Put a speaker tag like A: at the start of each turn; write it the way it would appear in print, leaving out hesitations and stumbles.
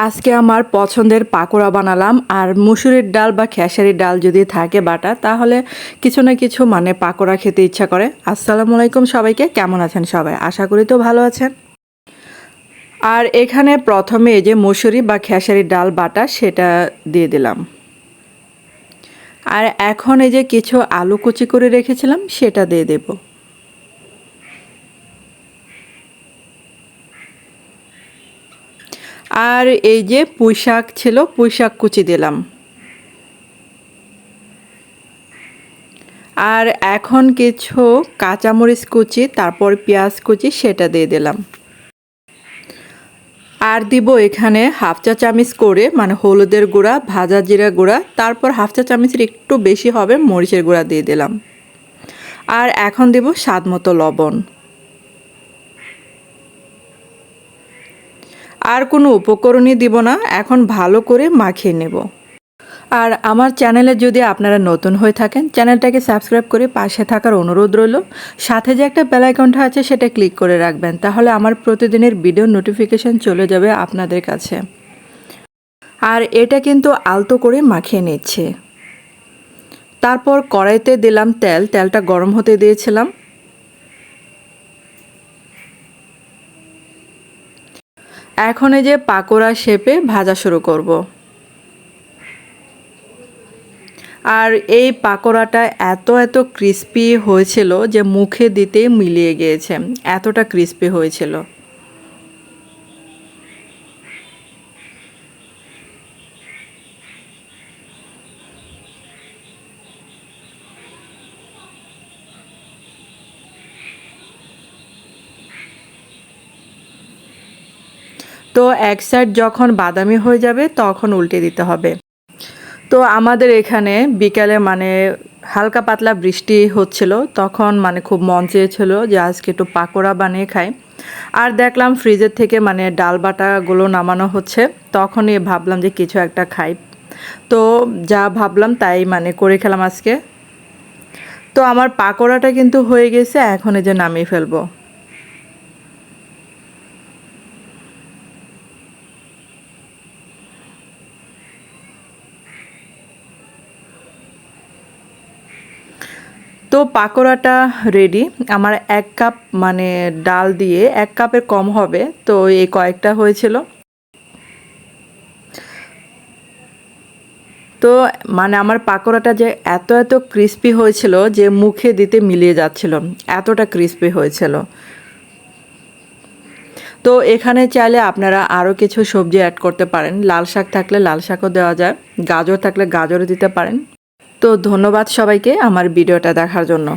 A: আজকে আমার পছন্দের পাকোড়া বানালাম। আর মুসুরির ডাল বা খেসারির ডাল যদি থাকে বাটা, তাহলে কিছু না কিছু মানে পাকোড়া খেতে ইচ্ছা করে। আসসালামু আলাইকুম সবাইকে, কেমন আছেন সবাই? আশা করি তো ভালো আছেন। আর এখানে প্রথমে এই যে মুসুরি বা খেসারির ডাল বাটা সেটা দিয়ে দিলাম। আর এখন এই যে কিছু আলু কুচি করে রেখেছিলাম সেটা দিয়ে দেব। আর এই যে পুঁই শাক ছিল, পুঁই শাক কুচি দিলাম। আর এখন কিছু কাঁচামরিচ কুচি, তারপর পেঁয়াজ কুচি সেটা দিয়ে দিলাম। আর দিব এখানে হাফ চা চামচ করে মানে হলুদের গুঁড়া, ভাজা জিরা গুঁড়া, তারপর হাফ চা চামচের একটু বেশি হবে মরিচের গুঁড়া দিয়ে দিলাম। আর এখন দেব স্বাদ মতো লবণ। আর কোনো উপকরণই দিব না, এখন ভালো করে মাখিয়ে নেব। আর আমার চ্যানেলে যদি আপনারা নতুন হয়ে থাকেন, চ্যানেলটাকে সাবস্ক্রাইব করে পাশে থাকার অনুরোধ রইল। সাথে যে একটা বেল আইকনটা আছে সেটা ক্লিক করে রাখবেন, তাহলে আমার প্রতিদিনের ভিডিও নোটিফিকেশন চলে যাবে আপনাদের কাছে। আর এটা কিন্তু আলতো করে মাখিয়ে নিচ্ছে। তারপর কড়াইতে দিলাম তেল, তেলটা গরম হতে দিয়েছিলাম। এখন এই যে পাকোড়া শেপে ভাজা শুরু করব। আর এই পাকোড়াটা এত ক্রিস্পি হয়েছিল যে মুখে দিতে মিলিয়ে গিয়েছে, এতটা ক্রিস্পি হয়েছিল। তো এক সাইড যখন বাদামি হয়ে যাবে তখন উল্টে দিতে হবে। তো আমাদের এখানে বিকালে মানে হালকা পাতলা বৃষ্টি হচ্ছিল, তখন মানে খুব মন চেয়েছিল যে আজকে একটু পাকোড়া বানিয়ে খাই। আর দেখলাম ফ্রিজের থেকে মানে ডাল বাটাগুলো নামানো হচ্ছে, তখনই ভাবলাম যে কিছু একটা খাই। তো যা ভাবলাম তাই মানে করে খেলাম আজকে। তো আমার পাকোড়াটা কিন্তু হয়ে গেছে, এখন এই যে নামিয়ে ফেলবো। তো পাকোড়াটা রেডি। আমার 1 কাপ মানে ডাল দিয়ে 1 কাপের কম হবে, তো এই কয়েকটা হয়েছিল। তো মানে আমার পাকোড়াটা যে এত ক্রিস্পি হয়েছিল যে মুখে দিতে মিলিয়ে যাচ্ছিল, এতটা ক্রিস্পি হয়েছিল। তো এখানে চাইলে আপনারা আরও কিছু সবজি অ্যাড করতে পারেন। লাল শাক থাকলে লাল শাকও দেওয়া যায়, গাজর থাকলে গাজরও দিতে পারেন। তো ধন্যবাদ সবাইকে আমার ভিডিওটা দেখার জন্য।